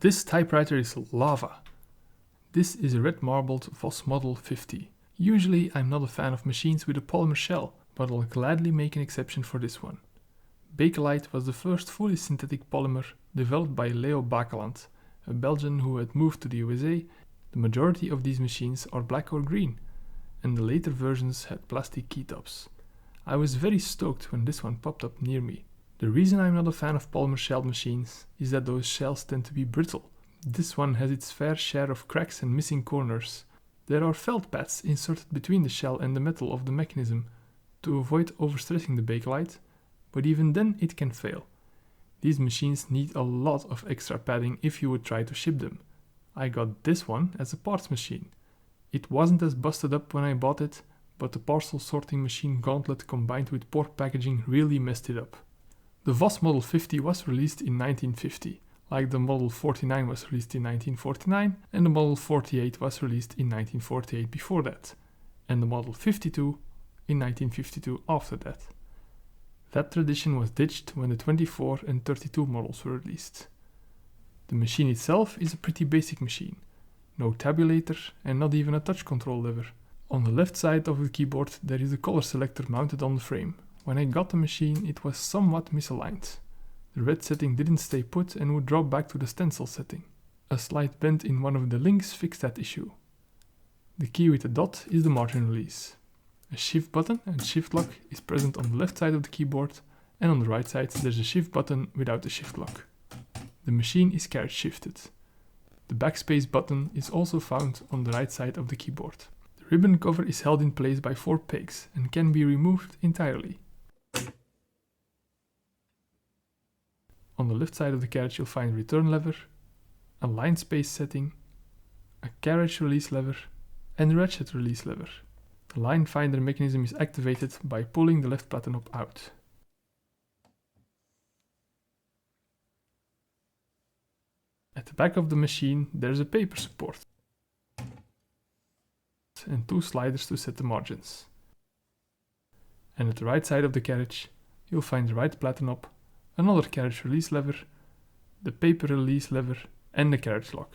This typewriter is lava. This is a red marbled Voss Model 50. Usually I'm not a fan of machines with a polymer shell, but I'll gladly make an exception for this one. Baekeland was the first fully synthetic polymer developed by Leo Baekeland, a Belgian who had moved to the USA. The majority of these machines are black or green, and the later versions had plastic keytops. I was very stoked when this one popped up near me. The reason I'm not a fan of polymer shelled machines is that those shells tend to be brittle. This one has its fair share of cracks and missing corners. There are felt pads inserted between the shell and the metal of the mechanism to avoid overstressing the Baekeland, but even then it can fail. These machines need a lot of extra padding if you would try to ship them. I got this one as a parts machine. It wasn't as busted up when I bought it, but the parcel sorting machine gauntlet combined with poor packaging really messed it up. The Voss Model 50 was released in 1950, like the Model 49 was released in 1949 and the Model 48 was released in 1948 before that, and the Model 52 in 1952 after that. That tradition was ditched when the 24 and 32 models were released. The machine itself is a pretty basic machine. No tabulator and not even a touch control lever. On the left side of the keyboard there is a color selector mounted on the frame. When I got the machine it was somewhat misaligned. The red setting didn't stay put and would drop back to the stencil setting. A slight bend in one of the links fixed that issue. The key with the dot is the margin release. A shift button and shift lock is present on the left side of the keyboard, and on the right side there's a shift button without a shift lock. The machine is carriage shifted. The backspace button is also found on the right side of the keyboard. The ribbon cover is held in place by 4 pegs and can be removed entirely. On the left side of the carriage you'll find a return lever, a line space setting, a carriage release lever, and a ratchet release lever. The line finder mechanism is activated by pulling the left platen knob out. At the back of the machine there's a paper support and 2 sliders to set the margins. And at the right side of the carriage you'll find the right platen knob, another carriage release lever, the paper release lever, and the carriage lock.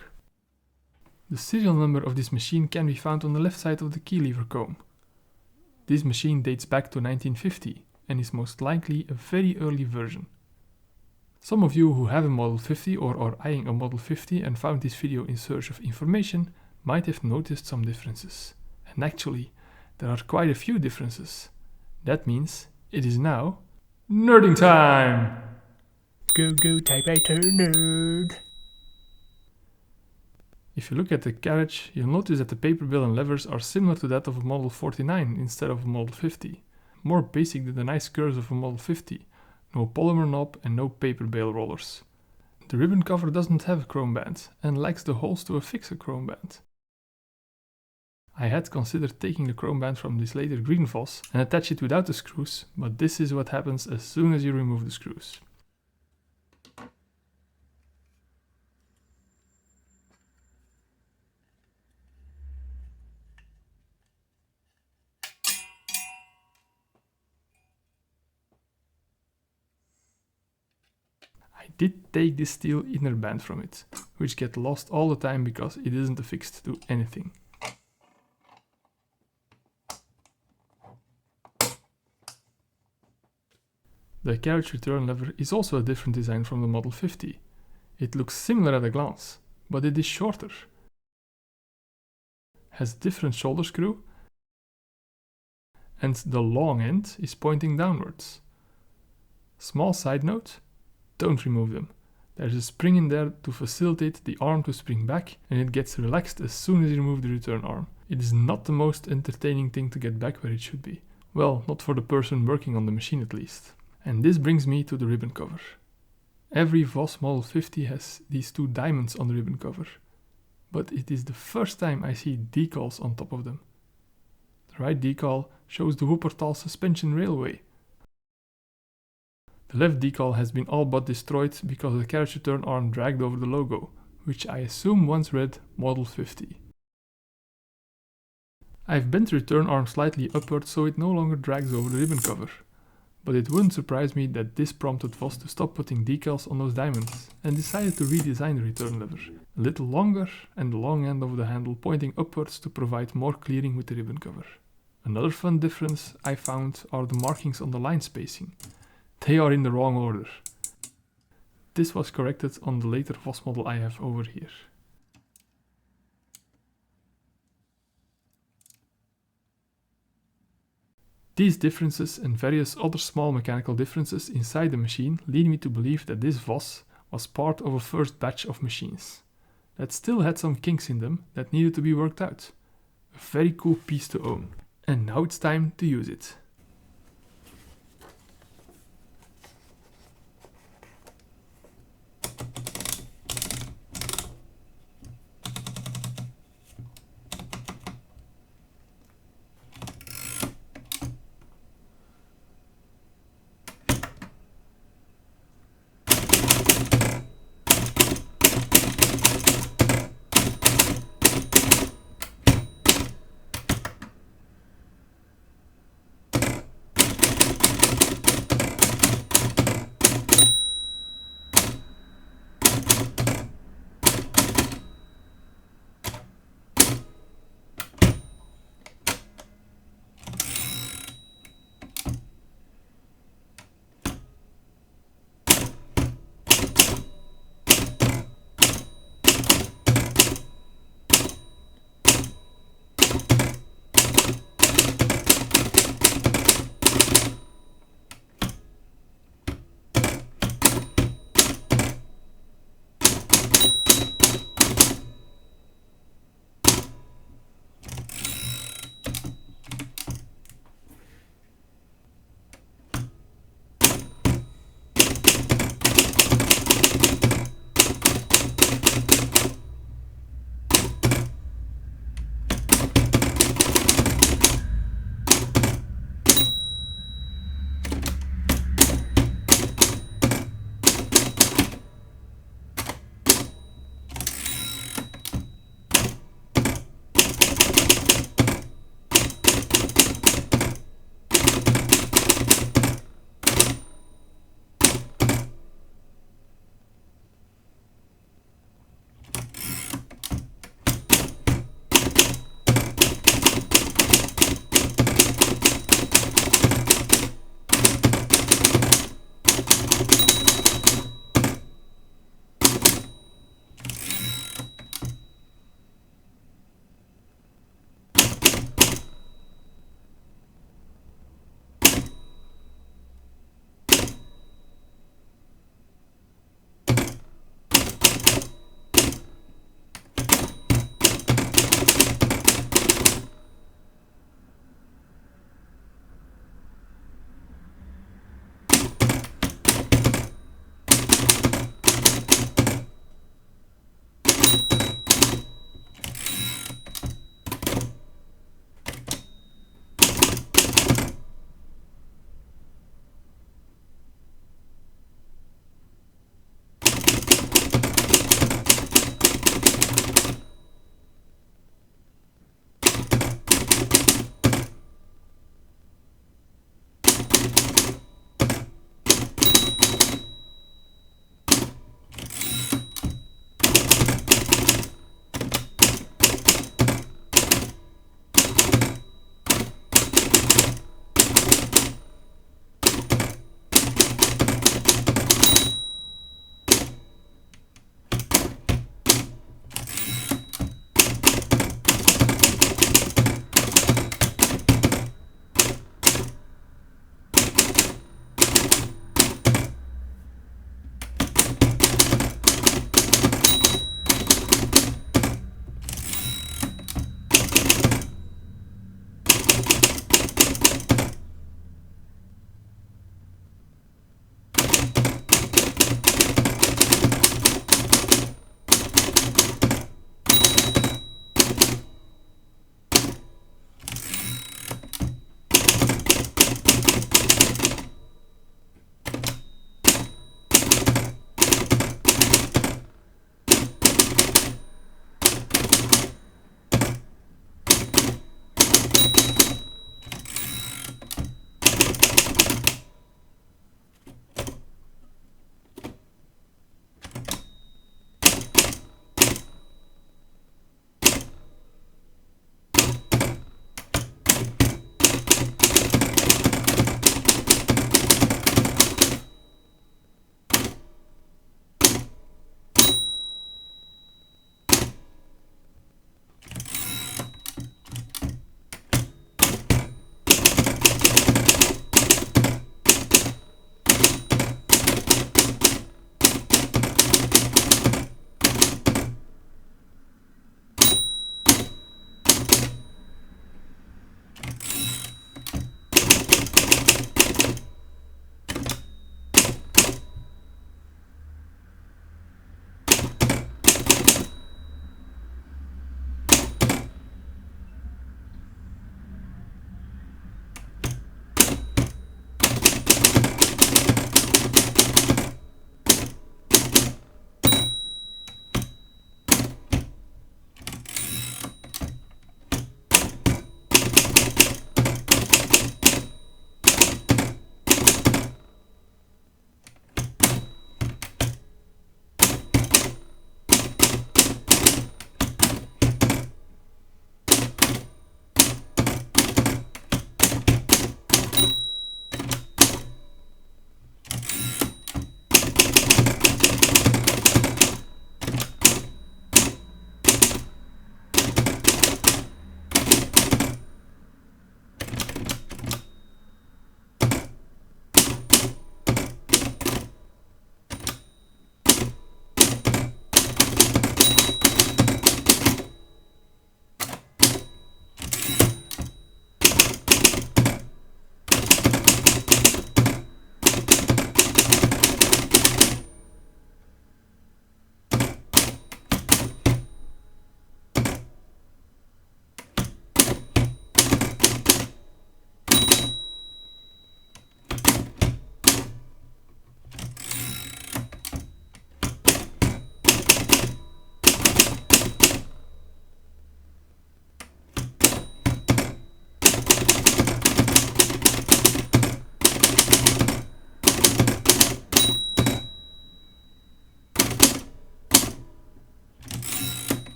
The serial number of this machine can be found on the left side of the key lever comb. This machine dates back to 1950 and is most likely a very early version. Some of you who have a Model 50 or are eyeing a Model 50 and found this video in search of information might have noticed some differences. And actually, there are quite a few differences. That means it is now nerding time! Go typewriter nerd! If you look at the carriage, you'll notice that the paper bill and levers are similar to that of a Model 49 instead of a Model 50. More basic than the nice curves of a Model 50. No polymer knob and no paper bail rollers. The ribbon cover doesn't have a chrome band and lacks the holes to affix a chrome band. I had considered taking the chrome band from this later green Voss and attach it without the screws, but this is what happens as soon as you remove the screws. I did take this steel inner band from it, which gets lost all the time because it isn't affixed to anything. The carriage return lever is also a different design from the Model 50. It looks similar at a glance, but it is shorter. Has a different shoulder screw, and the long end is pointing downwards. Small side note, don't remove them. There's a spring in there to facilitate the arm to spring back, and it gets relaxed as soon as you remove the return arm. It is not the most entertaining thing to get back where it should be. Well, not for the person working on the machine at least. And this brings me to the ribbon cover. Every Voss Model 50 has these 2 diamonds on the ribbon cover, but it is the first time I see decals on top of them. The right decal shows the Wuppertal suspension railway. The left decal has been all but destroyed because the carriage return arm dragged over the logo, which I assume once read Model 50. I've bent the return arm slightly upward so it no longer drags over the ribbon cover. But it wouldn't surprise me that this prompted Voss to stop putting decals on those diamonds and decided to redesign the return lever. A little longer and the long end of the handle pointing upwards to provide more clearing with the ribbon cover. Another fun difference I found are the markings on the line spacing. They are in the wrong order. This was corrected on the later Voss model I have over here. These differences and various other small mechanical differences inside the machine lead me to believe that this Voss was part of a first batch of machines that still had some kinks in them that needed to be worked out. A very cool piece to own. And now it's time to use it.